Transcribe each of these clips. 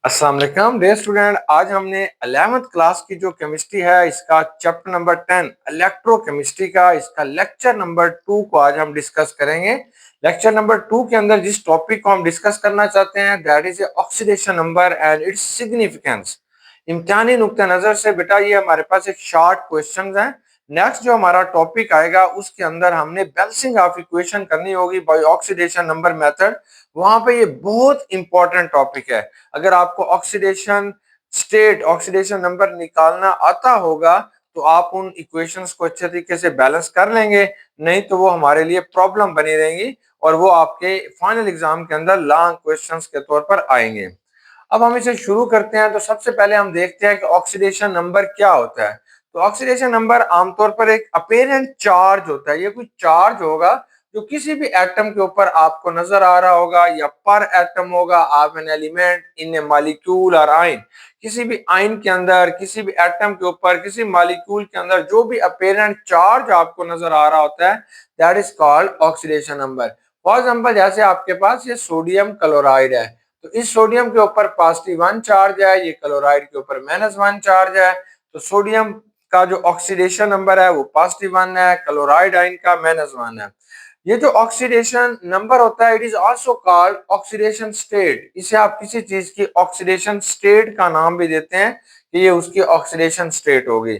अस्सलाम वालेकुम dear student. आज हमने 11th क्लास की जो केमिस्ट्री है इसका चैप्टर नंबर 10 इलेक्ट्रोकेमिस्ट्री का इसका लेक्चर नंबर 2 को आज हम डिस्कस करेंगे। लेक्चर नंबर 2 के अंदर जिस टॉपिक को हम डिस्कस करना चाहते हैं that is oxidation number and its significance. इम्तिहानी नुक्ता नजर से बेटा ये हमारे पास एक शॉर्ट क्वेश्चन है। नेक्स्ट जो हमारा टॉपिक आएगा उसके अंदर हमने बैलेंसिंग ऑफ इक्वेशन करनी होगी बाय ऑक्सीडेशन नंबर मेथड। वहां पे ये बहुत इंपॉर्टेंट टॉपिक है। अगर आपको ऑक्सीडेशन स्टेट ऑक्सीडेशन नंबर निकालना आता होगा तो आप उन इक्वेशंस को अच्छे तरीके से बैलेंस कर लेंगे, नहीं तो वो हमारे लिए प्रॉब्लम बनी रहेंगी और वो आपके फाइनल एग्जाम के अंदर लॉन्ग क्वेश्चंस के तौर पर आएंगे। अब हम इसे शुरू करते हैं तो सबसे पहले हम देखते हैं कि ऑक्सीडेशन नंबर क्या होता है। तो ऑक्सीडेशन नंबर आमतौर पर एक अपेरेंट चार्ज होता है। ये कोई चार्ज होगा जो किसी भी एटम के ऊपर आपको नजर आ रहा होगा या पर एटम होगा of an element in A molecule और आयन। किसी भी आयन के अंदर, किसी भी एटम के ऊपर, किसी मॉलिक्यूल के अंदर जो भी अपेरेंट चार्ज आपको नजर आ रहा होता है that is called oxidation number. For example जैसे आपके पास ये सोडियम क्लोराइड है, तो इस सोडियम के ऊपर +1 चार्ज है, ये क्लोराइड के ऊपर -1 चार्ज है। तो सोडियम का जो ऑक्सीडेशन नंबर है वो +1 है, क्लोराइड आयन का -1 है। ये जो ऑक्सीडेशन नंबर होता है it is also called oxidation state. इसे आप किसी चीज की ऑक्सीडेशन स्टेट का नाम भी देते हैं कि ये उसकी ऑक्सीडेशन स्टेट होगी।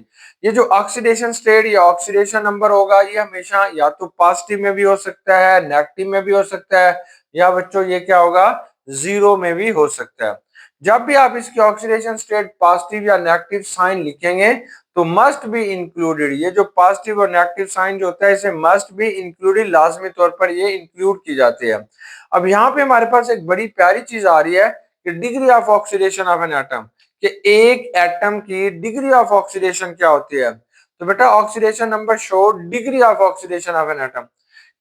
ये जो ऑक्सीडेशन स्टेट या ऑक्सीडेशन नंबर होगा ये हमेशा या तो पॉजिटिव में भी हो सकता है, नेगेटिव में भी हो सकता है, या बच्चों ये क्या होगा, जीरो में भी हो सकता है। जब भी आप इसकी ऑक्सीडेशन स्टेट पॉजिटिव या नेगेटिव साइन लिखेंगे तो मस्ट बी इंक्लूडेड, ये जो पॉजिटिव और नेगेटिव साइन जो होता है इसे मस्ट बी इंक्लूडेड, लाजमी तौर पर ये इंक्लूड की जाती है। अब यहाँ पे हमारे पास एक बड़ी प्यारी चीज आ रही है कि degree of oxidation of an atom, कि एक एटम की डिग्री ऑफ ऑक्सीडेशन क्या होती है। तो बेटा oxidation number show degree of oxidation of an atom.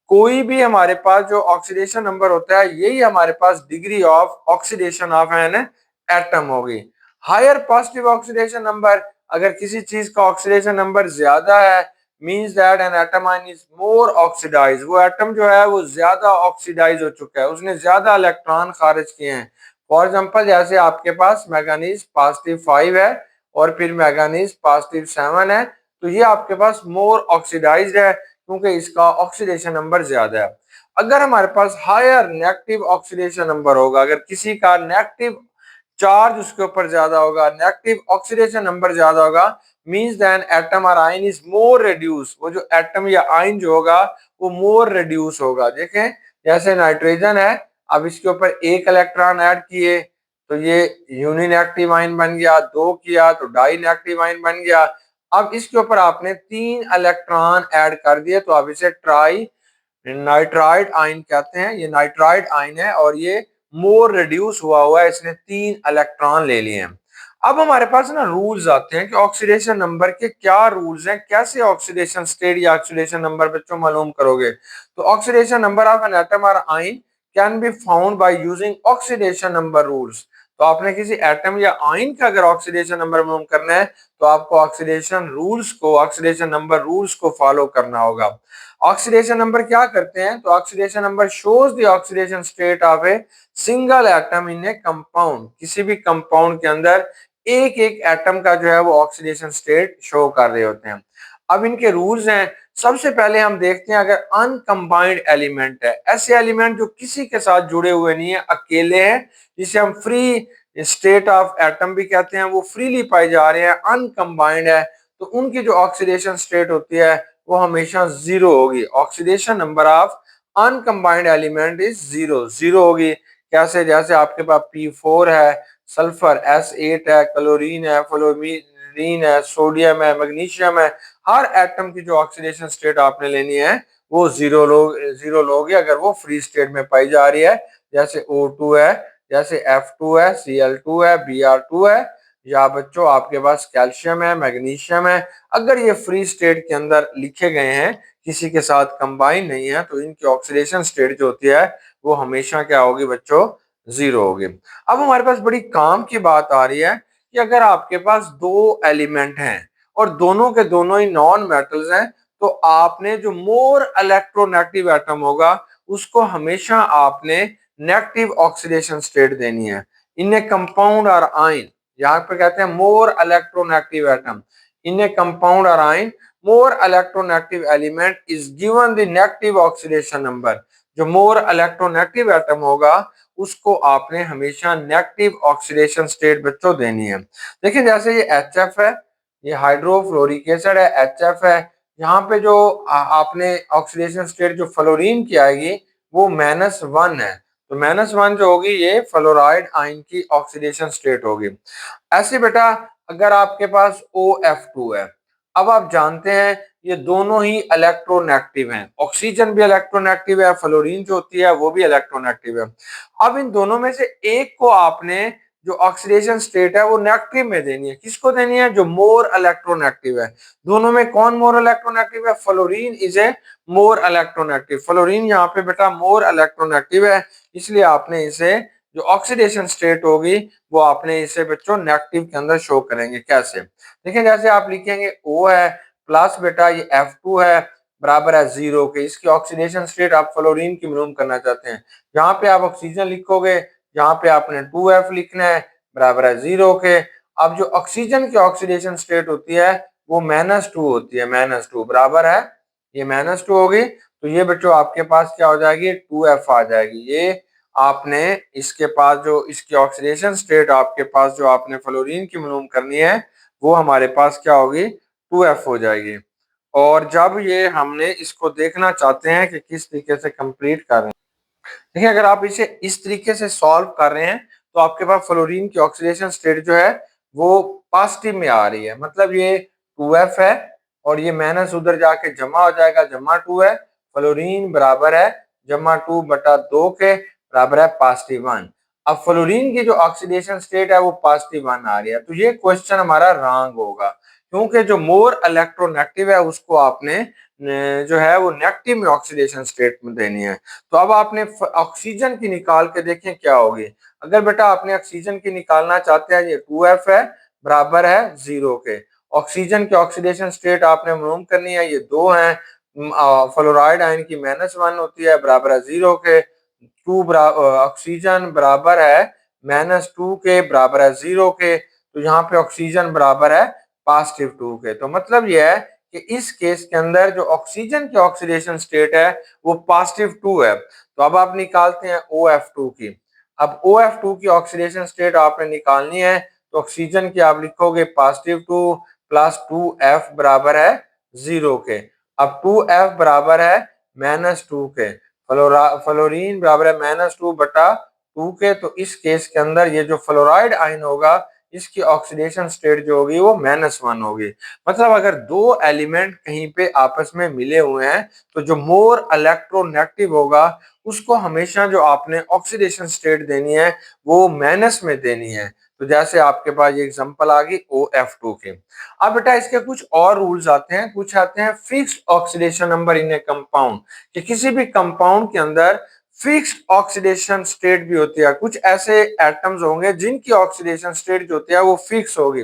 कोई भी हमारे पास जो ऑक्सीडेशन नंबर होता है यही हमारे पास degree of oxidation of an atom होगी। हायर पॉजिटिव ऑक्सीडेशन नंबर, अगर किसी चीज का ऑक्सीडेशन नंबर ज्यादा है means that an atom ion is more oxidise, वो एटम जो है वो ज्यादा ऑक्सीडाइज हो चुका है, उसने ज्यादा इलेक्ट्रॉन खारिज किए हैं। फॉर एग्जांपल जैसे आपके पास मैंगनीज +5 है और फिर मैंगनीज +7 है, तो ये आपके पास मोर ऑक्सीडाइज्ड है क्योंकि इसका ऑक्सीडेशन नंबर ज्यादा है। अगर हमारे पास हायर नेगेटिव ऑक्सीडेशन नंबर होगा, अगर किसी का नेगेटिव चार्ज उसके ऊपर ज्यादा होगा, नेगेटिव ऑक्सीडेशन नंबर ज्यादा होगा, मींस देन एटम और आयन इज मोर रिड्यूस, वो जो एटम या आयन जो होगा वो मोर रिड्यूस होगा। देखें जैसे नाइट्रोजन है, अब इसके ऊपर एक इलेक्ट्रॉन ऐड किए तो ये यूनिनेगेटिव आयन बन गया, दो किया तो डाई नेगेटिव आयन बन गया। अब इसके ऊपर आपने 3 इलेक्ट्रॉन ऐड कर दिए तो अब इसे ट्राई नाइट्राइड आयन कहते हैं। ये नाइट्राइड आयन है और ये मोर रिड्यूस हुआ है, इसने 3 इलेक्ट्रॉन ले लिए हैं। अब हमारे पास ना रूल्स आते हैं कि ऑक्सीडेशन नंबर के क्या रूल्स हैं, कैसे ऑक्सीडेशन स्टेट या ऑक्सीडेशन नंबर बच्चों मालूम करोगे। तो oxidation number of an atom और ion can be found by using oxidation number rules. तो आपने किसी एटम या आयन का अगर ऑक्सीडेशन नंबर मालूम करना है तो आपको ऑक्सीडेशन रूल्स को, ऑक्सीडेशन नंबर रूल्स को फॉलो करना होगा। ऑक्सीडेशन नंबर क्या करते हैं, तो oxidation number shows the oxidation state of a single atom in a compound. किसी भी कंपाउंड के अंदर एक एक एटम का जो है वो ऑक्सीडेशन स्टेट शो कर रहे होते हैं। अब इनके रूल्स हैं। सबसे पहले हम देखते हैं अगर अनकंबाइंड एलिमेंट है, ऐसे एलिमेंट जो किसी के साथ जुड़े हुए नहीं है, अकेले हैं, जिसे हम फ्री स्टेट ऑफ एटम भी कहते हैं, वो फ्रीली पाए जा रहे हैं, अनकंबाइंड है, तो उनकी जो ऑक्सीडेशन स्टेट होती है वो हमेशा जीरो होगी। Oxidation number of uncombined element is zero, zero होगी। कैसे, जैसे आपके पास P4 है, सल्फर S8 है, क्लोरीन है, फ्लोरीन है, सोडियम है, मैग्नीशियम है, हर एटम की जो ऑक्सीडेशन स्टेट आपने लेनी है वो जीरो लोगे अगर वो फ्री स्टेट में पाई जा रही है। जैसे O2 है, जैसे F2 है, Cl2 है, Br2 है, या बच्चों आपके पास कैल्शियम है, मैग्नीशियम है, अगर ये फ्री स्टेट के अंदर लिखे गए हैं, किसी के साथ कंबाइन नहीं है, तो इनकी ऑक्सीडेशन स्टेट जो होती है वो हमेशा क्या होगी बच्चों, जीरो होगी। अब हमारे पास बड़ी काम की बात आ रही है कि अगर आपके पास दो एलिमेंट हैं और दोनों के दोनों ही नॉन मेटल्स हैं, तो आपने जो मोर इलेक्ट्रोनेगेटिव एटम होगा उसको हमेशा आपने नेगेटिव ऑक्सीडेशन स्टेट देनी है। इन ए कंपाउंड और आयन, यहाँ पे कहते हैं more electronegative atom, in a compound और ion more electronegative element is given the negative oxidation number. जो मोर इलेक्ट्रोनेगेटिव एटम होगा उसको आपने हमेशा नेगेटिव ऑक्सीडेशन स्टेट बच्चों देनी है। देखिए जैसे ये HF है, ये हाइड्रोफ्लोरिक एसिड है, HF है, यहाँ पे जो आपने ऑक्सीडेशन स्टेट जो फ्लोरीन की आएगी वो -1 है, तो -1 जो होगी ये फ्लोराइड आयन की ऑक्सीडेशन स्टेट होगी। ऐसे बेटा अगर आपके पास OF2 है, अब आप जानते हैं ये दोनों ही इलेक्ट्रोनेगेटिव हैं, ऑक्सीजन भी इलेक्ट्रोनेगेटिव है, फ्लोरीन जो होती है वो भी इलेक्ट्रोनेगेटिव है। अब इन दोनों में से एक को आपने जो ऑक्सीडेशन स्टेट है वो नेगेटिव में देनी है। किसको देनी है? जो मोर इलेक्ट्रोनेगेटिव है। दोनों में कौन मोर इलेक्ट्रोनेगेटिव है? Fluorine is a more electronegative. Fluorine यहाँ पे बेटा मोर इलेक्ट्रोनेगेटिव है, इसलिए आपने इसे जो ऑक्सीडेशन स्टेट होगी वो आपने इसे बच्चों नेगेटिव के अंदर शो करेंगे। कैसे? देखिए जैसे आप लिखेंगे O है प्लस बेटा ये F2 है बराबर है 0 के, इसकी ऑक्सीडेशन स्टेट आप फ्लोरीन की मालूम करना चाहते हैं। यहाँ पे आप ऑक्सीजन लिखोगे, यहाँ पे आपने 2F लिखना है बराबर है 0 के। अब जो ऑक्सीजन की ऑक्सीडेशन स्टेट होती है वो -2 होती है, -2 बराबर है ये -2 होगी, तो ये बच्चों आपके पास क्या हो जाएगी? 2F आ जाएगी। ये आपने इसके पास जो इसकी ऑक्सीडेशन स्टेट आपके पास जो आपने फ्लोरीन की मालूम करनी है वो हमारे पास क्या होगी? 2F हो जाएगी। और जब ये हमने इसको देखना चाहते हैं कि किस तरीके से कंप्लीट कर रहे हैं, देखिए अगर आप इसे इस तरीके से सॉल्व कर रहे हैं तो आपके पास फ्लोरीन की ऑक्सीडेशन स्टेट जो है वो पॉजिटिव में आ रही है, मतलब ये 2F है और ये माइनस उधर जाके जमा हो जाएगा, जमा 2 है, फ्लोरीन बराबर है जमा 2 बटा 2 के बराबर है +1। अब फ्लोरीन की जो ऑक्सीडेशन स्टेट है वो +1 आ रही है, तो ये क्वेश्चन हमारा रॉन्ग होगा, क्योंकि जो मोर इलेक्ट्रोनेगेटिव है उसको आपने जो है वो नेगेटिव में ऑक्सीडेशन स्टेट में देनी है। तो अब आपने ऑक्सीजन की निकाल के देखें क्या होगी। अगर बेटा आपने ऑक्सीजन की निकालना चाहते हैं, ये 2F है बराबर है 0 के, ऑक्सीजन की ऑक्सीडेशन स्टेट आपने मालूम करनी है, ये 2 है, फ्लोराइड आयन की -1 होती है बराबर है 0 के, ऑक्सीजन बराबर है -2 के बराबर है 0 के, तो यहाँ पे ऑक्सीजन बराबर है +2 के। तो मतलब ये है कि इस केस के अंदर जो ऑक्सीजन की ऑक्सीडेशन स्टेट है वो +2 है। तो अब आप निकालते हैं OF2 की। अब OF2 की ऑक्सीडेशन स्टेट आपने निकालनी है, तो ऑक्सीजन की आप लिखोगे +2 प्लस 2F बराबर है 0 के। अब 2F बराबर है -2 के, फ्लोरीन बराबर है -2 बटा 2 के, तो इस केस के अंदर ये जो फ्लोराइड आयन होगा इसकी ऑक्सीडेशन स्टेट जो होगी वो -1 होगी। मतलब अगर दो एलिमेंट कहीं पे आपस में मिले हुए हैं तो जो मोर इलेक्ट्रोनेगेटिव होगा उसको हमेशा जो आपने ऑक्सीडेशन स्टेट देनी है वो माइनस में देनी है। तो जैसे आपके पास ये एग्जांपल आ गई OF2 के। अब बेटा इसके कुछ और रूल्स आते हैं, कुछ आते हैं fixed oxidation number in a compound, कि किसी भी कंपाउंड के अंदर फिक्स्ड ऑक्सीडेशन स्टेट भी होती है। कुछ ऐसे एटम्स होंगे जिनकी ऑक्सीडेशन स्टेट जो होती है वो फिक्स होगी।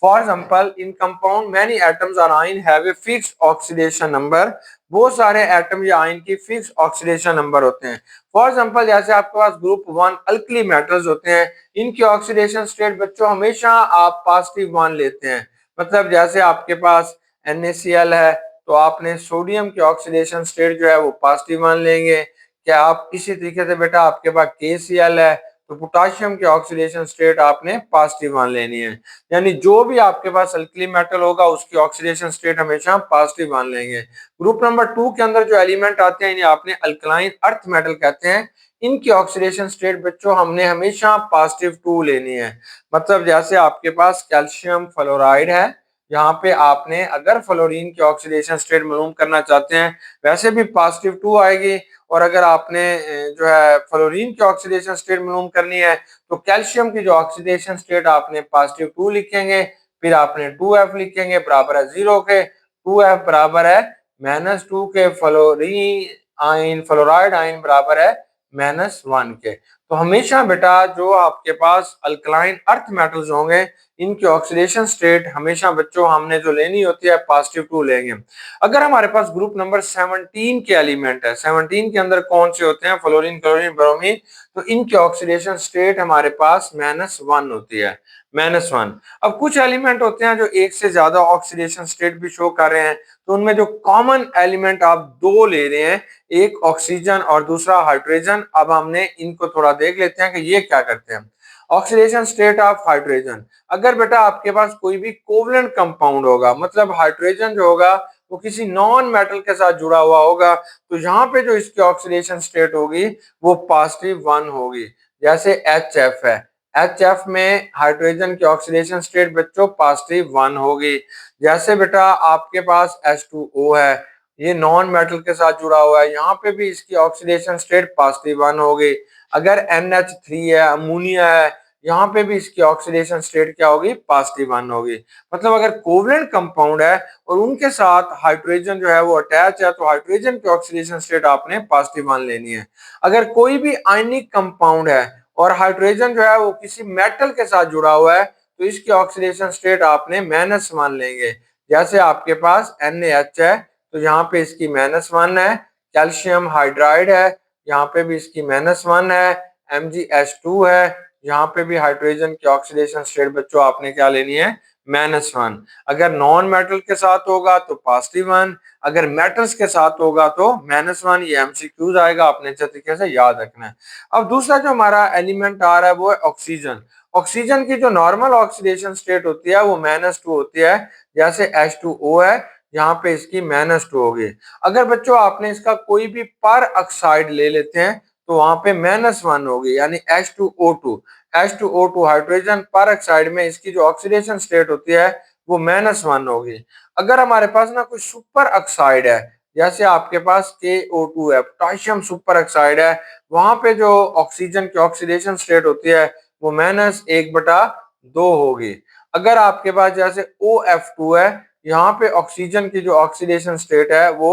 For example in compound many atoms और ion have a fixed oxidation number. बहुत सारे एटम या आयन की फिक्स ऑक्सीडेशन नंबर होते हैं। फॉर एग्जांपल जैसे आपके पास ग्रुप 1 अल्कली मेटल्स होते हैं, इनकी ऑक्सीडेशन स्टेट बच्चों हमेशा आप +1 लेते हैं। मतलब जैसे आपके पास NaCl है तो आपने सोडियम की ऑक्सीडेशन स्टेट जो है वो +1 लेंगे। क्या आप इसी तरीके से बेटा आपके पास KCl है तो पोटाशियम की ऑक्सीडेशन स्टेट आपने +1 लेनी है। यानी जो भी आपके पास अल्कली मेटल होगा उसकी ऑक्सीडेशन स्टेट हमेशा +1 लेंगे। ग्रुप नंबर 2 के अंदर जो एलिमेंट आते हैं इन्हें आपने अल्कलाइन अर्थ मेटल कहते हैं। इनकी ऑक्सीडेशन स्टेट बच्चों हमने हमेशा +2 लेनी है। मतलब जैसे आपके पास कैल्शियम फ्लोराइड है, यहाँ पे आपने अगर फ्लोरीन की ऑक्सीडेशन स्टेट मालूम करना चाहते हैं वैसे भी +2 आएगी, और अगर आपने जो है फ्लोरीन की ऑक्सीडेशन स्टेट मालूम करनी है तो कैल्शियम की जो ऑक्सीडेशन स्टेट आपने +2 लिखेंगे, फिर आपने 2F लिखेंगे बराबर है 0 के, 2F बराबर है -2 के, फ्लोराइड आयन बराबर है -1 के। तो हमेशा बेटा जो आपके पास अल्कलाइन अर्थ मेटल्स होंगे इनकी ऑक्सीडेशन स्टेट हमेशा बच्चों हमने जो लेनी होती है +2 लेंगे। अगर हमारे पास ग्रुप नंबर 17 के एलिमेंट है, 17 के अंदर कौन से होते हैं, फ्लोरीन, क्लोरीन, ब्रोमीन, तो इनकी ऑक्सीडेशन स्टेट हमारे पास -1 होती है, -1। अब कुछ एलिमेंट होते हैं जो एक से ज्यादा ऑक्सीडेशन स्टेट भी शो कर रहे हैं, तो उनमें जो कॉमन एलिमेंट आप दो ले रहे हैं, एक ऑक्सीजन और दूसरा हाइड्रोजन। अब हमने इनको थोड़ा देख लेते हैं कि ये क्या करते हैं। ऑक्सीडेशन स्टेट ऑफ हाइड्रोजन, अगर बेटा आपके पास कोई भी कोवलेंट कंपाउंड होगा, मतलब हाइड्रोजन जो होगा वो किसी नॉन मेटल के साथ जुड़ा हुआ होगा, तो यहाँ पे जो इसकी ऑक्सीडेशन स्टेट होगी वो +1 होगी। जैसे HF है, HF में हाइड्रोजन की ऑक्सीडेशन स्टेट बच्चों +1 होगी। जैसे बेटा आपके पास H2O है, ये नॉन मेटल के साथ जुड़ा हुआ है, यहाँ पे भी इसकी ऑक्सीडेशन स्टेट +1 होगी। अगर NH3 है, अमोनिया है, यहाँ पे भी इसकी ऑक्सीडेशन स्टेट क्या होगी, +1 होगी। मतलब अगर कोवलेंट कंपाउंड है और उनके साथ हाइड्रोजन जो है वो अटैच है, तो हाइड्रोजन की ऑक्सीडेशन स्टेट आपने +1 लेनी है। अगर कोई भी आयनिक कंपाउंड है और हाइड्रोजन जो है वो किसी मेटल के साथ जुड़ा हुआ है, तो इसकी ऑक्सीडेशन स्टेट आपने -1 लेंगे। जैसे आपके पास NaH है, तो यहाँ पे इसकी -1 है। कैल्शियम हाइड्राइड है, यहाँ पे भी इसकी -1 है। MgH2 है, यहाँ पे भी हाइड्रोजन की ऑक्सीडेशन स्टेट बच्चों आपने क्या लेनी है, -1। अगर नॉन मेटल के साथ होगा तो +1, अगर मेटल्स के साथ होगा तो -1। ये MCQs आएगा, आपने अच्छे तरीके से याद रखना है। अब दूसरा जो हमारा एलिमेंट आ रहा है वो है ऑक्सीजन। ऑक्सीजन की जो नॉर्मल ऑक्सीडेशन स्टेट होती है वो -2 होती है। जैसे H2O है, यहाँ पे इसकी -2 होगी। अगर बच्चों आपने इसका कोई भी पर ऑक्साइड ले लेते हैं तो वहां पे -1 होगी, यानी H2O2। H2O2 हाइड्रोजन पर ऑक्साइड में इसकी जो ऑक्सीडेशन स्टेट होती है वो -1 होगी। अगर हमारे पास ना कोई सुपर ऑक्साइड है, जैसे आपके पास KO2 है, पोटेशियम सुपर ऑक्साइड है, वहां पे जो ऑक्सीजन की ऑक्सीडेशन स्टेट होती है वो -1/2 होगी। अगर आपके पास जैसे OF2 है, यहाँ पे ऑक्सीजन की जो ऑक्सीडेशन स्टेट है वो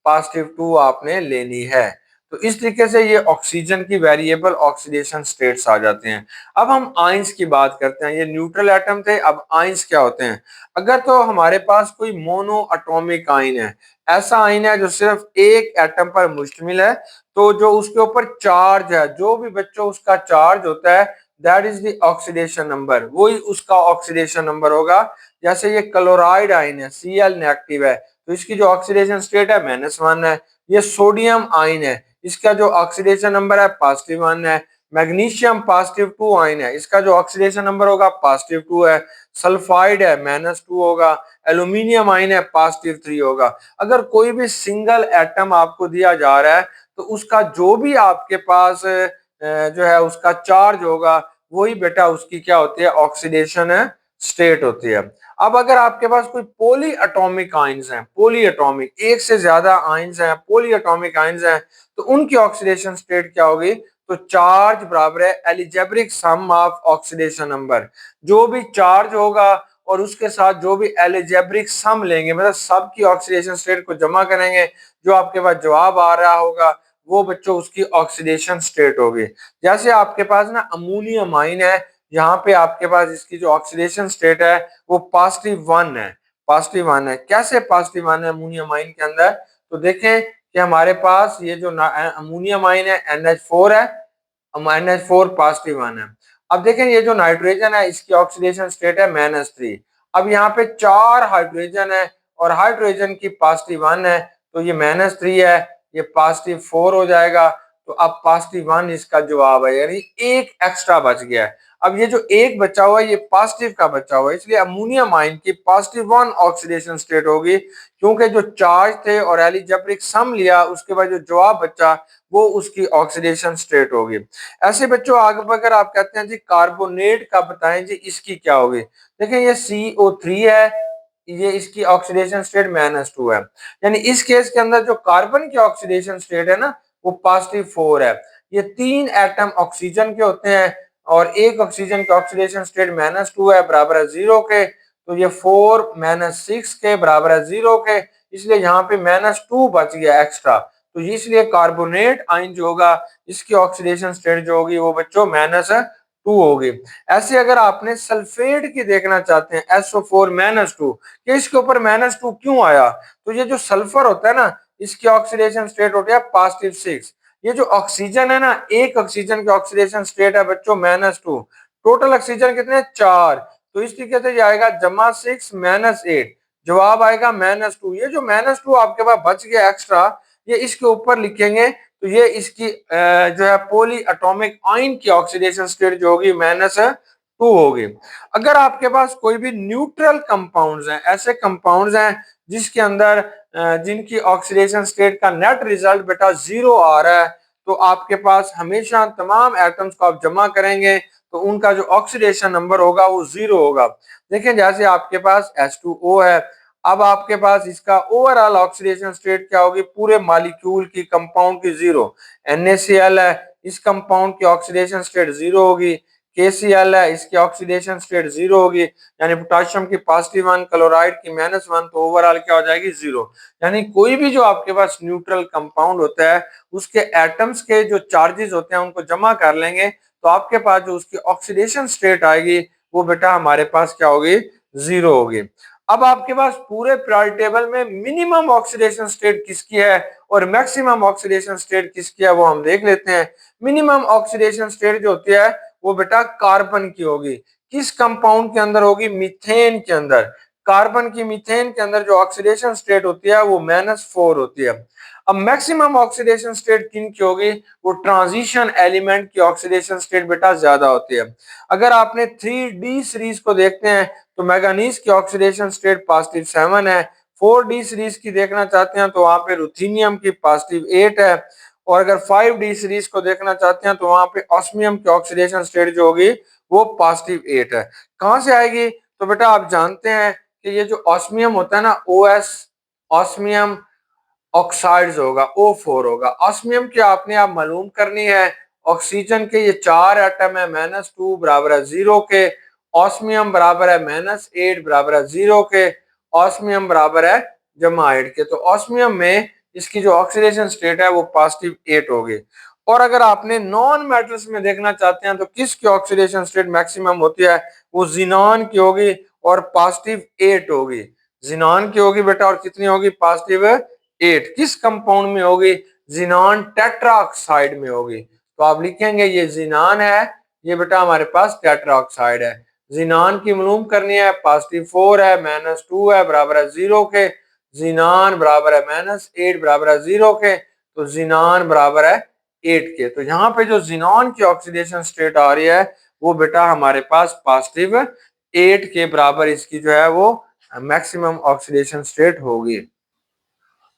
+2 आपने लेनी है। तो इस तरीके से ये ऑक्सीजन की वेरिएबल ऑक्सीडेशन स्टेट्स आ जाते हैं। अब हम आइंस की बात करते हैं, ये न्यूट्रल एटम थे, अब आइंस क्या होते हैं। अगर तो हमारे पास कोई मोनो एटॉमिक आइन है, ऐसा आइन है जो सिर्फ एक एटम पर मुश्तमिल है, तो जो उसके ऊपर चार्ज है, जो भी बच्चों उसका चार्ज होता है, that is the oxidation number, वही उसका ऑक्सीडेशन नंबर होगा। जैसे ये क्लोराइड आइन है, Cl नेगेटिव है, तो इसकी जो ऑक्सीडेशन स्टेट है -1 है। ये सोडियम आइन है, इसका जो ऑक्सीडेशन नंबर है +1 है। मैग्नीशियम +2 आइन है, इसका जो ऑक्सीडेशन नंबर होगा +2 है। सल्फाइड है, -2 होगा। एल्यूमिनियम आइन है, +3 होगा। अगर कोई भी सिंगल एटम आपको दिया जा रहा है, तो उसका जो भी आपके पास जो है उसका चार्ज होगा, वही बेटा उसकी क्या होती है, ऑक्सीडेशन स्टेट होती है। अब अगर आपके पास कोई पॉली एटॉमिक आइंस हैं, पॉली एटॉमिक, एक से ज्यादा आइंस हैं, पॉली एटॉमिक आइंस हैं, तो उनकी ऑक्सीडेशन स्टेट क्या होगी, तो चार्ज बराबर है एलिजेब्रिक सम ऑफ ऑक्सीडेशन नंबर। जो भी चार्ज होगा और उसके साथ जो भी एलिजेब्रिक सम लेंगे, मतलब सब की ऑक्सीडेशन स्टेट को जमा करेंगे, जो आपके पास जवाब आ रहा होगा वो बच्चों उसकी ऑक्सीडेशन स्टेट होगी। जैसे आपके पास ना अमोनियम आइन है, यहाँ पे आपके पास इसकी जो ऑक्सीडेशन स्टेट है वो +1 है, +1 है। कैसे +1 है अमोनियम आइन के अंदर, तो देखें कि हमारे पास ये जो अमोनियम आइन है NH4 है, NH4 +1 है। अब देखें ये जो नाइट्रोजन है इसकी ऑक्सीडेशन स्टेट है -3। अब यहाँ पे 4 हाइड्रोजन है और हाइड्रोजन की +1 है, तो ये -3 है, ये +4 हो जाएगा। तो अब +1 इसका जवाब है, यानी एक एक्स्ट्रा बच गया है। अब ये जो एक बचा हुआ है ये पॉजिटिव का बचा हुआ है, इसलिए अमोनियम आयन की +1 ऑक्सीडेशन स्टेट होगी, क्योंकि जो चार्ज थे और एलिजेब्रिक सम लिया उसके बाद जो जवाब बचा वो उसकी ऑक्सीडेशन स्टेट होगी। ऐसे बच्चों आगे बढ़कर आप कहते हैं जी कार्बोनेट का बताएं जी इसकी क्या होगी। देखिए ये CO3 है, ये इसकी ऑक्सीडेशन स्टेट -2 है, यानी इस केस के अंदर जो कार्बन की ऑक्सीडेशन स्टेट है ना वो +4 है। ये 3 एटम ऑक्सीजन के होते हैं और एक ऑक्सीजन की ऑक्सीडेशन स्टेट -2 है, बराबर है 0 के, तो ये 4 6 के बराबर है 0 के, इसलिए यहाँ पे -2 बच गया एक्स्ट्रा। तो इसलिए कार्बोनेट आयन जो होगा इसकी ऑक्सीडेशन स्टेट जो होगी वो बच्चों टू होगी। ऐसे अगर आपने सल्फेट की देखना चाहते हैं SO4-2 कि इसके ऊपर -2 क्यों आया, तो ये जो सल्फर होता है ना, इसकी ऑक्सीडेशन स्टेट होती है +6। ये जो ऑक्सीजन है ना, एक ऑक्सीजन की ऑक्सीडेशन स्टेट है बच्चों -2। टोटल ऑक्सीजन कितने, 4। तो इस तरीके से ये आएगा -6 -8, जवाब आएगा -2। ये जो -2 आपके पास बच गया एक्स्ट्रा, ये इसके ऊपर लिखेंगे तो ये इसकी जो है पॉली एटॉमिक आयन की ऑक्सीडेशन स्टेट जो होगी -2 होगी। अगर आपके पास कोई भी न्यूट्रल कंपाउंड्स हैं, ऐसे कंपाउंड्स हैं जिसके अंदर जिनकी ऑक्सीडेशन स्टेट का नेट रिजल्ट बेटा 0 आ रहा है, तो आपके पास हमेशा तमाम एटम्स को आप जमा करेंगे तो उनका जो ऑक्सीडेशन नंबर होगा वो 0 होगा। देखिए जैसे आपके पास H2O है, अब आपके पास इसका ओवरऑल ऑक्सीडेशन स्टेट क्या होगी, पूरे मॉलिक्यूल की कंपाउंड की 0। NaCl है, इस कंपाउंड की ऑक्सीडेशन स्टेट 0 होगी। KCl है, इसकी ऑक्सीडेशन स्टेट 0 होगी, यानी पोटेशियम की +1, क्लोराइड की -1, तो ओवरऑल क्या हो जाएगी, 0। यानी कोई भी जो आपके पास न्यूट्रल कंपाउंड होता है उसके एटम्स के जो चार्जेस होते हैं उनको जमा कर लेंगे तो आपके पास जो उसकी ऑक्सीडेशन स्टेट आएगी वो बेटा हमारे पास क्या होगी, 0 होगी। अब आपके पास पूरे पीरियोडिक टेबल में मिनिमम ऑक्सीडेशन स्टेट किसकी है और मैक्सिमम ऑक्सीडेशन स्टेट किसकी है वो हम देख लेते हैं। मिनिमम ऑक्सीडेशन स्टेट जो होती है वो बेटा कार्बन की होगी। किस कंपाउंड के अंदर होगी, मीथेन के अंदर। कार्बन की मीथेन के अंदर जो ऑक्सीडेशन स्टेट होती है वो -4 होती है। अब मैक्सिमम ऑक्सीडेशन स्टेट किन की होगी, वो ट्रांजिशन एलिमेंट की ऑक्सीडेशन स्टेट बेटा ज्यादा होती है। अगर आपने 3D सीरीज को देखते हैं तो मैंगनीज की ऑक्सीडेशन स्टेट +7 है। 4D सीरीज की देखना चाहते हैं तो वहां पे रुथेनियम की +8 है। और अगर 5D सीरीज को देखना चाहते हैं तो वहां पे ऑस्मियम की ऑक्सीडेशन स्टेट जो होगी वो +8 है। कहां से आएगी, तो बेटा आप जानते हैं कि ये जो ऑस्मियम होता है ना, OS ऑस्मियम ऑक्साइड्स होगा, O4 होगा। ऑस्मियम की आपने आप मालूम करनी है, ऑक्सीजन के ये 4 एटम है, -2 बराबर है 0 के, ऑस्मियम बराबर है -8 बराबर है 0 के, ऑस्मियम बराबर है जमा 8 के। तो ऑस्मियम में इसकी जो ऑक्सीडेशन स्टेट है वो +8 होगी। और अगर आपने नॉन मेटल्स में देखना चाहते हैं तो किसकी ऑक्सीडेशन स्टेट मैक्सिमम होती है, वो जिनॉन की होगी और +8 होगी। जिनॉन की होगी बेटा और कितनी होगी, +8। किस कंपाउंड में होगी, जिनॉन टेट्राऑक्साइड में होगी। तो आप लिखेंगे ये जिनान है, ये बेटा हमारे पास टेट्राऑक्साइड है। जिनान की मालूम करनी है, +4 है, -2 है, बराबर है 0 के। जिनान बराबर है -8 बराबर है 0 के, तो जिनान बराबर है 8 के। तो यहाँ पे जो जिनॉन की ऑक्सीडेशन स्टेट आ रही है वो बेटा हमारे पास +8 के बराबर इसकी जो है वो मैक्सिमम ऑक्सीडेशन स्टेट होगी।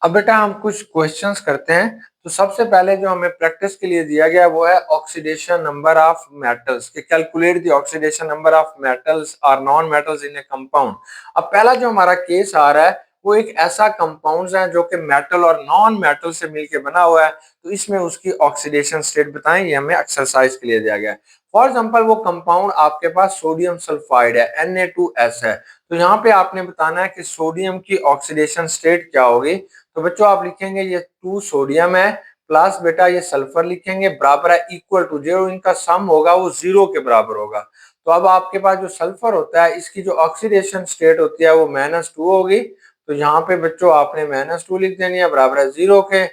अब बेटा हम कुछ क्वेश्चंस करते हैं। तो सबसे पहले जो हमें प्रैक्टिस के लिए दिया गया वो है ऑक्सीडेशन नंबर ऑफ मेटल्स, कि calculate the oxidation number of metals और non metals in a compound. अब पहला जो हमारा केस आ रहा है वो एक ऐसा कंपाउंड है जो कि मेटल और नॉन मेटल से मिलकर बना हुआ है, तो इसमें उसकी ऑक्सीडेशन स्टेट बताएं, ये हमें एक्सरसाइज के लिए दिया गया है। फॉर एग्जाम्पल वो कंपाउंड आपके पास सोडियम सल्फाइड है, Na2S है, तो यहाँ पे आपने बताना है कि सोडियम की ऑक्सीडेशन स्टेट क्या होगी। तो बच्चों आप लिखेंगे ये 2 सोडियम है प्लस बेटा ये सल्फर लिखेंगे बराबर है इक्वल टू, जो इनका सम होगा वो 0 के बराबर होगा। तो अब आपके पास जो सल्फर होता है इसकी जो ऑक्सीडेशन स्टेट होती है वो -2 होगी। तो यहाँ पे बच्चों आपने -2 लिख देनी है बराबर है 0 के।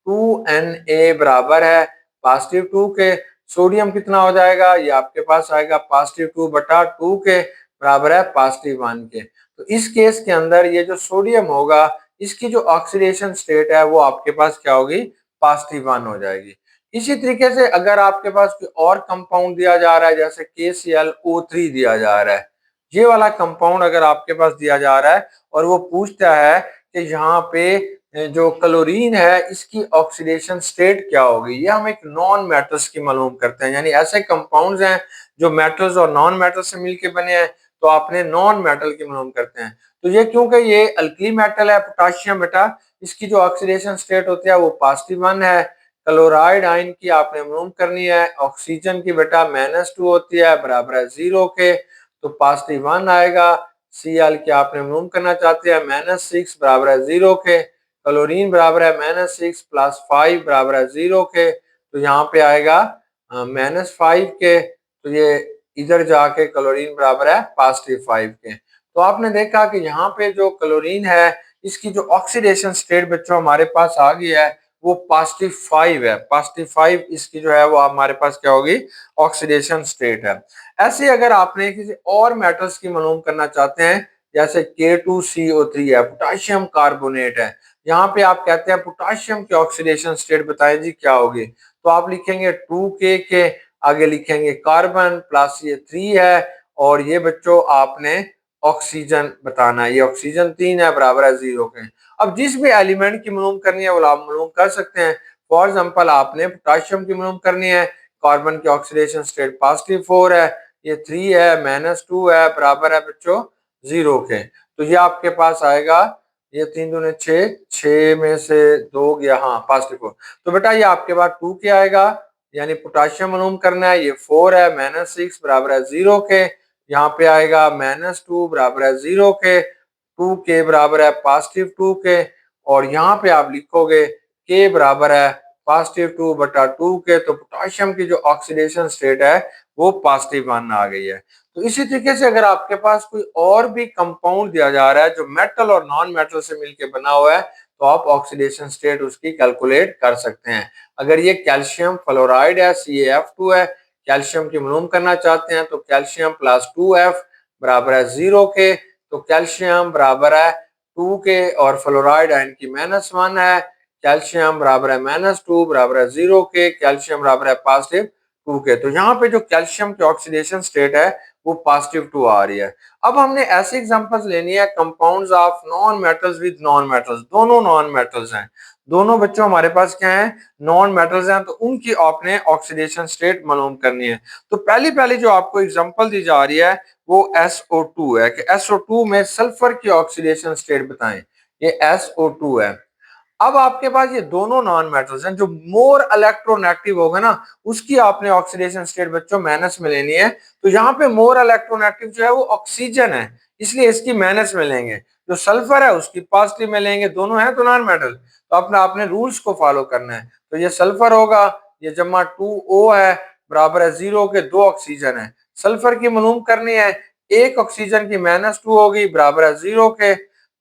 2Na बराबर है +2 के। सोडियम कितना हो जाएगा, ये आपके पास आएगा +2 बटा 2 के बराबर है +1 के। तो इस केस के अंदर ये जो सोडियम होगा इसकी जो ऑक्सीडेशन स्टेट है वो आपके पास क्या होगी, +1 हो जाएगी। इसी तरीके से अगर आपके पास कोई और कंपाउंड दिया जा रहा है जैसे KClO3 दिया जा रहा है, ये वाला कंपाउंड अगर आपके पास दिया जा रहा है और वो पूछता है कि यहाँ पे जो क्लोरीन है इसकी ऑक्सीडेशन स्टेट क्या होगी, ये हम एक नॉन मेटल्स की मालूम करते हैं, यानी ऐसे कंपाउंड्स हैं जो मेटल्स और नॉन मेटल्स से मिलकर बने हैं तो आपने नॉन मेटल की मालूम करते हैं। तो ये क्योंकि ये अल्कली मेटल है पोटाशियम बेटा, इसकी जो ऑक्सीडेशन स्टेट होती है वो +1 है। क्लोराइड आयन की आपने मालूम करनी है, ऑक्सीजन की बेटा -2 होती है बराबर है 0 के, तो +1 आएगा। Cl की आपने मालूम करना चाहते हैं -6 बराबर है 0 के। क्लोरीन बराबर है -6 + 5 बराबर है 0 के, तो यहाँ पे आएगा -5 के। तो ये इधर जाके क्लोरीन बराबर है +5 के। तो आपने देखा कि यहाँ पे जो क्लोरीन है इसकी जो ऑक्सीडेशन स्टेट बच्चों हमारे पास आ गई है वो +5 है। +5 इसकी जो है वो हमारे पास क्या होगी, ऑक्सीडेशन स्टेट है। ऐसे अगर आपने किसी और मेटल्स की मालूम करना चाहते हैं जैसे K2CO3 है, पोटेशियम कार्बोनेट है, यहाँ पे आप कहते हैं पोटेशियम की ऑक्सीडेशन स्टेट बताएं जी क्या होगी, तो आप लिखेंगे 2K के आगे लिखेंगे कार्बन प्लस ये 3 है और ये बच्चों आपने ऑक्सीजन बताना है, ये ऑक्सीजन 3 है बराबर है 0 के। अब जिस भी एलिमेंट की मालूम करनी है वो आप मालूम कर सकते हैं। फॉर एग्जांपल आपने पोटेशियम की मालूम करनी है, कार्बन की ऑक्सीडेशन स्टेट +4 है, ये 3 है -2 है बराबर है बच्चों 0 के। तो ये आपके पास आएगा, ये 3 दूने 6, 6 में से 2 गया, हाँ +4। तो बेटा ये आपके पास 2 के आएगा, यानी पोटेशियम मालूम करना है, ये 4 है -6 बराबर है 0 के। यहाँ पे आएगा -2 बराबर है 0 के, 2 के बराबर है +2 के, और यहाँ पे आप लिखोगे के बराबर है +2/2 के। तो पोटेशियम की जो ऑक्सीडेशन स्टेट है वो +1 आ गई है। तो इसी तरीके से अगर आपके पास कोई और भी कंपाउंड दिया जा रहा है जो मेटल और नॉन मेटल से मिलकर बना हुआ है तो आप ऑक्सीडेशन स्टेट उसकी कैलकुलेट कर सकते हैं। अगर ये कैल्शियम फ्लोराइड है, CaF2 है, कैल्शियम की मालूम करना चाहते हैं तो कैल्शियम +2F बराबर है 0 के। तो कैल्शियम बराबर है 2 के और फ्लोराइड आयन की -1 है, कैल्शियम बराबर है -2 बराबर है 0 के, कैल्शियम बराबर है +2 के। तो यहाँ पे जो कैल्शियम की ऑक्सीडेशन स्टेट है वो +2 आ रही है। अब हमने ऐसी एग्जांपल्स लेनी है compounds of non metals with non metals, दोनों नॉन मेटल्स हैं, दोनों बच्चों हमारे पास क्या है, नॉन मेटल्स हैं, तो उनकी आपने ऑक्सीडेशन स्टेट मालूम करनी है। तो पहली जो आपको एग्जांपल दी जा रही है वो SO2 है कि SO2 में सल्फर की ऑक्सीडेशन स्टेट बताएं, ये SO2 है। अब आपके पास ये दोनों नॉन मेटल्स हैं, जो मोर इलेक्ट्रोनेगेटिव होगा ना उसकी आपने ऑक्सीडेशन स्टेट बच्चों माइनस में लेनी है। तो यहाँ पे मोर इलेक्ट्रोनेगेटिव जो है वो ऑक्सीजन है, इसलिए इसकी माइनस में लेंगे, जो सल्फर है उसकी पॉजिटिव में लेंगे, दोनों है तो नॉन मेटल, तो अपना आपने रूल्स को फॉलो करना है। तो ये सल्फर होगा, ये जमा 2O है बराबर है 0 के, 2 ऑक्सीजन है, सल्फर की मालूम करनी है, 1 ऑक्सीजन की -2 होगी बराबर है 0 के।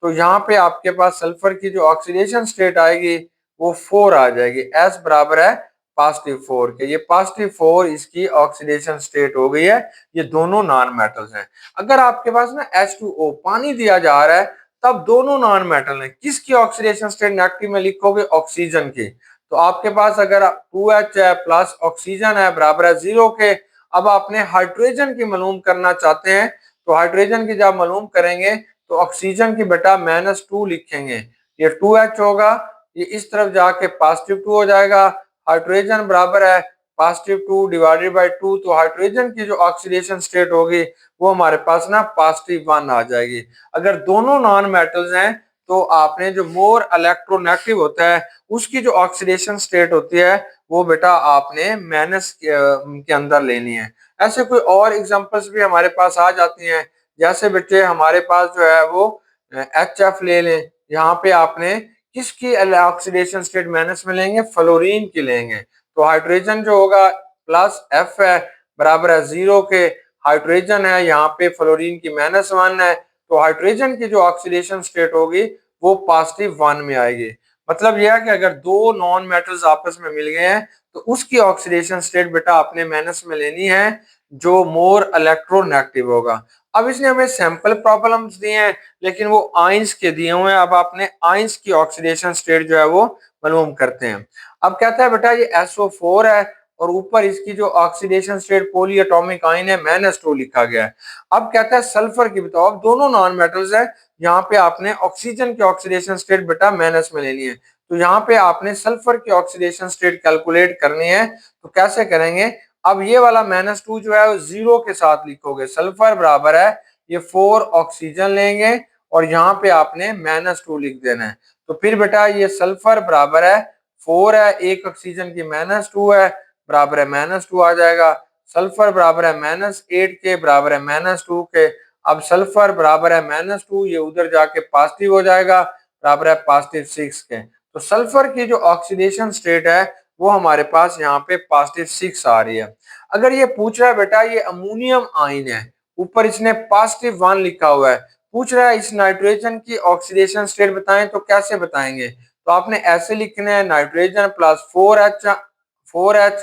तो यहाँ पे आपके पास सल्फर की जो ऑक्सीडेशन स्टेट आएगी वो 4 आ जाएगी, S बराबर है +4 के, ये +4 इसकी ऑक्सीडेशन स्टेट हो गई है। ये दोनों नॉन मेटल्स हैं। अगर आपके पास ना H2O पानी दिया जा रहा है तब दोनों नॉन मेटल हैं, किसकी ऑक्सीडेशन स्टेट नेगेटिव में लिखोगे, ऑक्सीजन की। तो आपके पास अगर 2H है प्लस ऑक्सीजन है बराबर है 0 के। अब आपने हाइड्रोजन की मालूम करना चाहते हैं, तो हाइड्रोजन की जब मालूम करेंगे तो ऑक्सीजन की बेटा -2 लिखेंगे, ये 2H होगा, ये इस तरफ जाके +2 हो जाएगा, हाइड्रोजन बराबर है +2 डिवाइडेड बाय 2। तो हाइड्रोजन की जो ऑक्सीडेशन स्टेट होगी वो हमारे पास ना +1 आ जाएगी। अगर दोनों नॉन मेटल्स हैं तो आपने जो मोर इलेक्ट्रोनेगेटिव होता है उसकी जो ऑक्सीडेशन स्टेट होती है वो बेटा आपने माइनस के अंदर लेनी है। ऐसे कोई और एग्जांपल्स भी हमारे पास आ जाती हैं, जैसे बच्चे हमारे पास जो है वो HF ले लें, यहाँ पे आपने किसकी ऑक्सीडेशन स्टेट माइनस में लेंगे, फ्लोरीन की लेंगे। तो हाइड्रोजन जो होगा +F है बराबर है 0 के, हाइड्रोजन है यहाँ पे फ्लोरीन की -1 है, तो हाइड्रोजन की जो ऑक्सीडेशन स्टेट होगी वो +1 में आएगी। मतलब यह है कि अगर दो नॉन मेटल्स आपस में मिल गए हैं तो उसकी ऑक्सीडेशन स्टेट बेटा आपने माइनस में लेनी है जो मोर इलेक्ट्रोनेगेटिव होगा। अब इसने हमें सैंपल प्रॉब्लम्स दिए हैं लेकिन वो आइंस के दिए हुए हैं। अब आपने आइंस की ऑक्सीडेशन स्टेट जो है वो मालूम करते हैं। अब कहता है बेटा ये SO4 है और ऊपर इसकी जो oxidation state poly atomic ion है -2 लिखा गया है। अब कहता है सल्फर की बताओ, अब दोनों नॉन मेटल्स है, यहाँ पे आपने ऑक्सीजन की ऑक्सीडेशन स्टेट बेटा माइनस में लेनी है। तो यहाँ पे आपने सल्फर की ऑक्सीडेशन स्टेट कैलकुलेट करनी है, तो कैसे करेंगे, अब ये वाला -2 जो है वो 0 के साथ लिखोगे, सल्फर बराबर है ये 4 ऑक्सीजन लेंगे और यहाँ पे आपने -2 लिख देना है। तो फिर बेटा ये सल्फर बराबर है 4 है, 1 ऑक्सीजन की -2 है बराबर है -2 आ जाएगा, सल्फर बराबर है -8 के बराबर है -2 के। अब सल्फर बराबर है -2, ये उधर जाके पॉजिटिव हो जाएगा बराबर है +6 के। तो सल्फर की जो ऑक्सीडेशन स्टेट है वो हमारे पास यहाँ पे +6 आ रही है। अगर ये पूछ रहा है बेटा ये अमोनियम आयन है, ऊपर इसने +1 लिखा हुआ है, पूछ रहा है इस नाइट्रोजन की ऑक्सीडेशन स्टेट बताएं, तो कैसे बताएंगे? तो आपने ऐसे लिखना है नाइट्रोजन प्लस 4H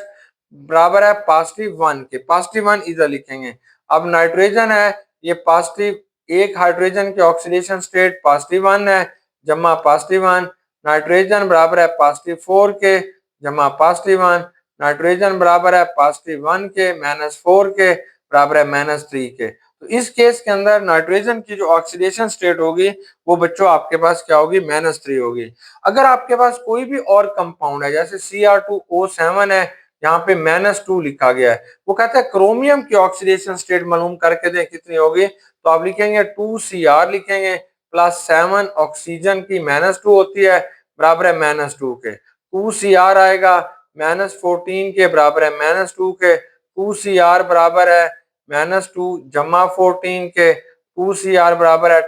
बराबर है +1 के, +1 इधर लिखेंगे। अब नाइट्रोजन है ये पॉजिटिव, एक हाइड्रोजन की ऑक्सीडेशन स्टेट +1 है जमा +1, नाइट्रोजन बराबर है +4 के जमा +1, नाइट्रोजन बराबर है +1 के -4 के बराबर है -3 के। तो इस केस के अंदर नाइट्रोजन की जो ऑक्सीडेशन स्टेट होगी वो बच्चों आपके पास क्या होगी? -3 होगी। अगर आपके पास कोई भी और कंपाउंड है जैसे Cr2O7 है, यहाँ पे -2 लिखा गया है, वो कहता है क्रोमियम की ऑक्सीडेशन स्टेट मालूम करके दें कितनी होगी, तो आप लिखेंगे 2Cr लिखेंगे +7 ऑक्सीजन की -2 होती है बराबर है -2 के, 2Cr आएगा -14 के बराबर है -2 के, 2Cr बराबर है -2 जमा 14 के, 2Cr बराबर है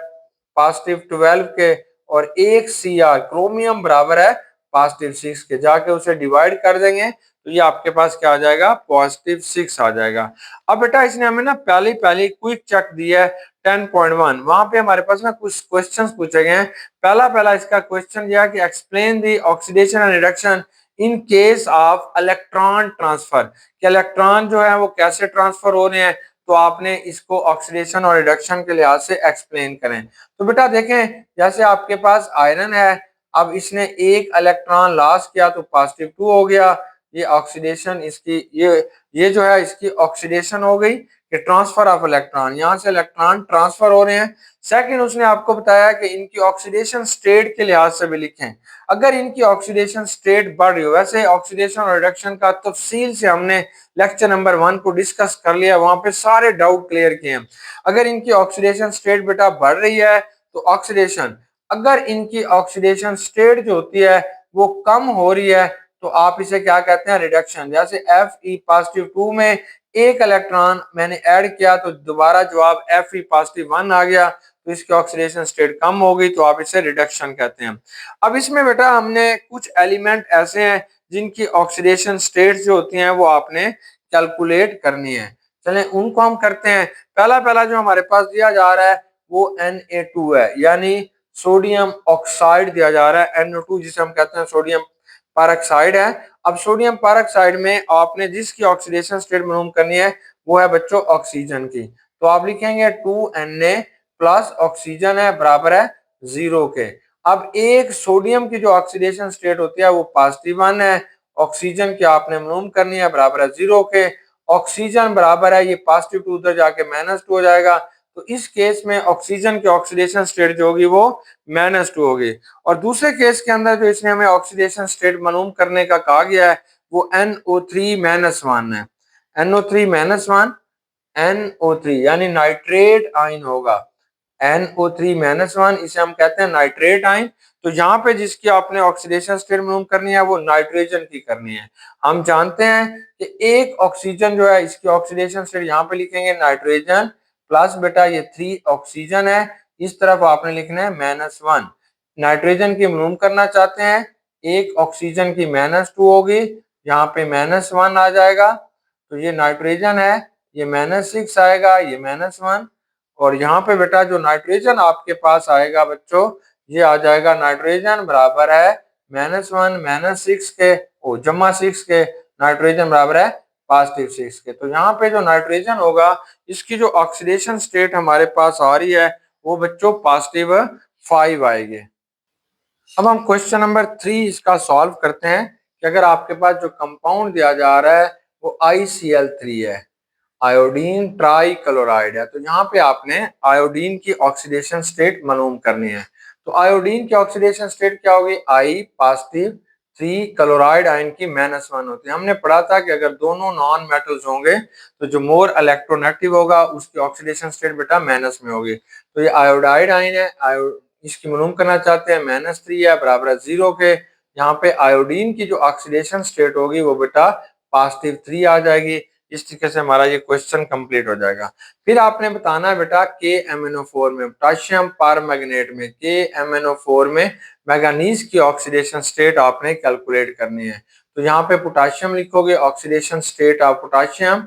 +12 के, और एक Cr क्रोमियम बराबर है +6 के। जाके उसे डिवाइड कर देंगे तो ये आपके पास क्या आ जाएगा? +6 आ जाएगा। अब बेटा इसने हमें ना पहली क्विक चेक दिया है 10.1, वहां पे हमारे पास ना कुछ क्वेश्चंस पूछे गए हैं। पहला इसका क्वेश्चन यह है कि explain the oxidation and reduction in case of electron transfer, कि इलेक्ट्रॉन जो है वो कैसे ट्रांसफर हो रहे हैं, तो आपने इसको ऑक्सीडेशन और रिडक्शन के लिहाज से एक्सप्लेन करें। तो बेटा देखें जैसे आपके पास आयरन है, अब इसने एक इलेक्ट्रॉन लॉस किया तो +2 हो गया, ये ऑक्सीडेशन इसकी ये जो है इसकी ऑक्सीडेशन हो गई कि ट्रांसफर ऑफ इलेक्ट्रॉन, यहां से इलेक्ट्रॉन ट्रांसफर हो रहे हैं। सेकंड उसने आपको बताया कि इनकी ऑक्सीडेशन स्टेट के लिहाज से भी लिखें, अगर इनकी ऑक्सीडेशन स्टेट बढ़ रही हो, वैसे ऑक्सीडेशन और रिडक्शन का तफसील से हमने लेक्चर नंबर 1 को डिस्कस कर लिया, वहां पे सारे डाउट क्लियर किए हैं। अगर इनकी ऑक्सीडेशन स्टेट बेटा बढ़ रही है तो ऑक्सीडेशन, अगर इनकी ऑक्सीडेशन स्टेट जो होती है वो कम हो रही है तो आप इसे क्या कहते हैं? रिडक्शन। जैसे Fe+2 में एक इलेक्ट्रॉन मैंने ऐड किया तो दोबारा जवाब Fe+1 आ गया, तो इसकी ऑक्सीडेशन स्टेट कम हो गई, तो आप इसे रिडक्शन कहते हैं। अब इसमें बेटा हमने कुछ एलिमेंट ऐसे हैं जिनकी ऑक्सीडेशन स्टेट जो होती हैं वो आपने कैलकुलेट करनी है। चलें उनको हम करते हैं। पहला जो हमारे पास दिया जा रहा है वो Na2 है, यानी सोडियम ऑक्साइड दिया जा रहा है, NO2 जिसे हम कहते हैं सोडियम पैरोक्साइड है। अब सोडियम पैरोक्साइड में आपने जिसकी ऑक्सीडेशन स्टेट मालूम करनी है वो है बच्चों ऑक्सीजन की, तो आप लिखेंगे 2Na प्लस ऑक्सीजन है बराबर है 0 के। अब एक सोडियम की जो ऑक्सीडेशन स्टेट होती है वो +1 है, ऑक्सीजन की आपने मालूम करनी है बराबर है 0 के, ऑक्सीजन बराबर है ये +2 उधर जाके -2 हो जाएगा, तो इस केस में ऑक्सीजन की ऑक्सीडेशन स्टेट जो होगी वो -2 होगी। और दूसरे केस के अंदर जो इसने हमें ऑक्सीडेशन स्टेट मालूम करने का कहा गया है वो NO3-1 है, NO3-1, NO3 यानी नाइट्रेट आयन होगा, NO3-1 इसे हम कहते हैं नाइट्रेट आयन। तो यहाँ पे जिसकी आपने ऑक्सीडेशन स्टेट मालूम करनी है वो नाइट्रोजन की करनी है। हम जानते हैं कि एक ऑक्सीजन जो है इसकी ऑक्सीडेशन स्टेट यहाँ पे लिखेंगे नाइट्रोजन प्लस बेटा ये 3 ऑक्सीजन है, इस तरफ आपने लिखना है -1। नाइट्रोजन की मालूम करना चाहते हैं, एक ऑक्सीजन की -2 होगी, यहाँ पे -1 आ जाएगा, तो ये नाइट्रोजन है, ये -6 आएगा, ये -1, और यहाँ पे बेटा जो नाइट्रोजन आपके पास आएगा बच्चों ये आ जाएगा नाइट्रोजन बराबर है -1 -6 के ओ जमा 6 के, नाइट्रोजन बराबर है +6 के। तो यहाँ पे जो नाइट्रोजन होगा इसकी जो ऑक्सीडेशन स्टेट हमारे पास आ रही है वो बच्चों +5 आएगी। अब हम क्वेश्चन नंबर 3 इसका सॉल्व करते हैं कि अगर आपके पास जो कंपाउंड दिया जा रहा है वो ICl3 है, आयोडीन ट्राई क्लोराइड है, तो यहाँ पे आपने आयोडीन की ऑक्सीडेशन स्टेट मालूम करनी है। तो आयोडीन की ऑक्सीडेशन स्टेट क्या होगी? I+, 3 क्लोराइड आयन की -1 होती है। हमने पढ़ा था कि अगर दोनों नॉन मेटल्स होंगे तो जो मोर इलेक्ट्रोनेगेटिव होगा उसकी ऑक्सीडेशन स्टेट बेटा माइनस में होगी। तो ये आयोडाइड आयन है, इसकी मालूम करना चाहते हैं, -3 है बराबर है 0 के। यहाँ पे आयोडीन की जो ऑक्सीडेशन स्टेट होगी वो बेटा +3 आ जाएगी। इस तरीके से हमारा ये क्वेश्चन कंप्लीट हो जाएगा। फिर आपने बताना है बेटा KMnO4 में पोटेशियम परमैंगनेट में KMnO4 में मैंगनीज की ऑक्सीडेशन स्टेट आपने कैलकुलेट करनी है। तो यहाँ पे पोटाशियम लिखोगे, ऑक्सीडेशन स्टेट ऑफ पोटाशियम,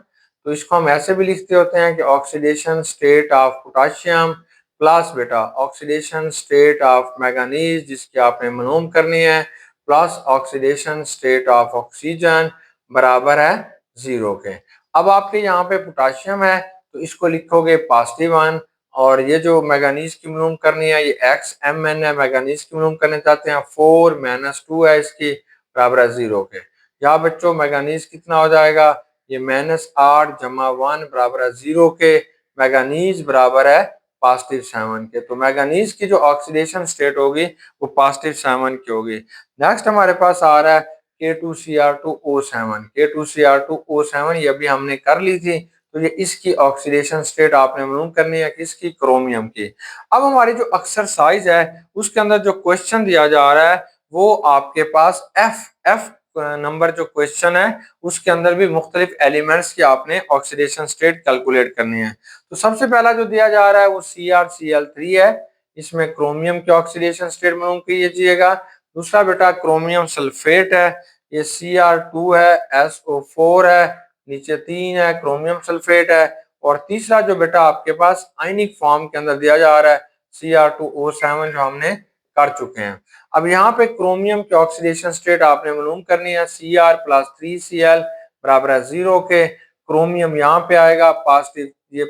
तो इसको हम ऐसे भी लिखते होते हैं कि oxidation state of potassium plus बेटा ऑक्सीडेशन स्टेट ऑफ मैंगनीज जिसकी आपने मालूम करनी है, plus oxidation state of oxygen बराबर है 0 के। अब आपके यहाँ पे पोटाशियम है तो इसको लिखोगे +1, और ये जो मैंगनीज की मालूम करनी है ये XMN है, मैंगनीज की मालूम करना चाहते हैं 4 - 2 है इसकी, बराबर है 0 के। यहाँ बच्चों मैंगनीज कितना हो जाएगा, ये -8 + 1 बराबर है 0 के, मैंगनीज बराबर है +7 के। तो मैंगनीज की जो ऑक्सीडेशन स्टेट होगी वो +7 की होगी। नेक्स्ट हमारे पास आ रहा है K2Cr2O7, K2Cr2O7 ये भी हमने कर ली थी, तो ये इसकी ऑक्सीडेशन स्टेट आपने मालूम करनी है किसकी, क्रोमियम की। अब हमारी जो एक्सरसाइज है उसके अंदर जो क्वेश्चन दिया जा रहा है वो आपके पास एफ नंबर जो क्वेश्चन है उसके अंदर भी मुख्तलिफ एलिमेंट्स की आपने ऑक्सीडेशन स्टेट कैलकुलेट करनी है। तो सबसे पहला जो दिया जा रहा है वो CrCl3 है, इसमें क्रोमियम की ऑक्सीडेशन स्टेट मालूम कीजिएगा। दूसरा बेटा क्रोमियम सल्फेट है, ये Cr2 है, SO4 है, नीचे 3 है, क्रोमियम सल्फेट है। और तीसरा जो बेटा आपके पास आयनिक फॉर्म के अंदर दिया जा रहा है Cr2O7 जो हमने कर चुके हैं। अब यहाँ पे क्रोमियम की ऑक्सीडेशन स्टेट आपने मालूम करनी है, Cr + 3Cl बराबर है 0 के। क्रोमियम यहाँ पे आएगा पॉजिटिव, ये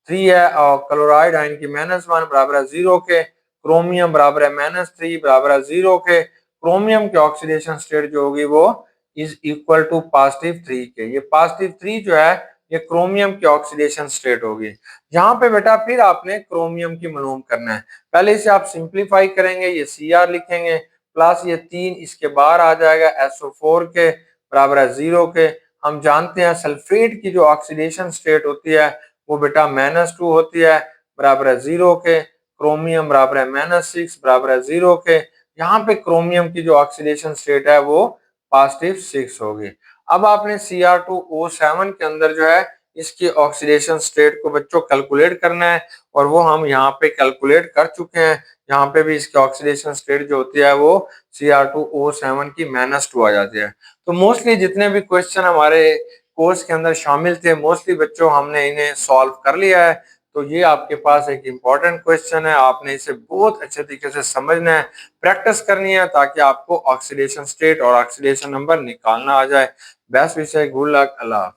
3 है, और क्लोराइड आयन की -1 बराबर है 0 के, क्रोमियम बराबर है -3 बराबर है 0 के। क्रोमियम की ऑक्सीडेशन स्टेट जो होगी वो इज इक्वल टू +3 के। ये +3 जो है ये क्रोमियम की ऑक्सीडेशन स्टेट होगी। यहाँ पे बेटा फिर आपने क्रोमियम की मालूम करना है, पहले इसे आप सिंप्लीफाई करेंगे, ये Cr लिखेंगे प्लस ये 3 इसके बाहर आ जाएगा SO4 के बराबर है 0 के। हम जानते हैं सल्फेट की जो ऑक्सीडेशन स्टेट होती है वो बेटा -2 होती है, बराबर है 0 के। क्रोमियम बराबर है -6 बराबर है 0 के। यहाँ पे क्रोमियम की जो ऑक्सीडेशन स्टेट है वो +6 होगी। अब आपने Cr2O7 के अंदर जो है इसकी ऑक्सीडेशन स्टेट को बच्चों कैलकुलेट करना है, और वो हम यहाँ पे कैलकुलेट कर चुके हैं। यहाँ पे भी इसकी ऑक्सीडेशन स्टेट जो होती है वो Cr2O7 की -2 आ जाती है। तो मोस्टली जितने भी क्वेश्चन हमारे कोर्स के अंदर शामिल थे मोस्टली बच्चों हमने इन्हें सॉल्व कर लिया है। तो ये आपके पास एक इम्पॉर्टेंट क्वेश्चन है, आपने इसे बहुत अच्छे तरीके से समझना है, प्रैक्टिस करनी है ताकि आपको ऑक्सीडेशन स्टेट और ऑक्सीडेशन नंबर निकालना आ जाए। बेस्ट विश है, गुड लक, अल्लाह।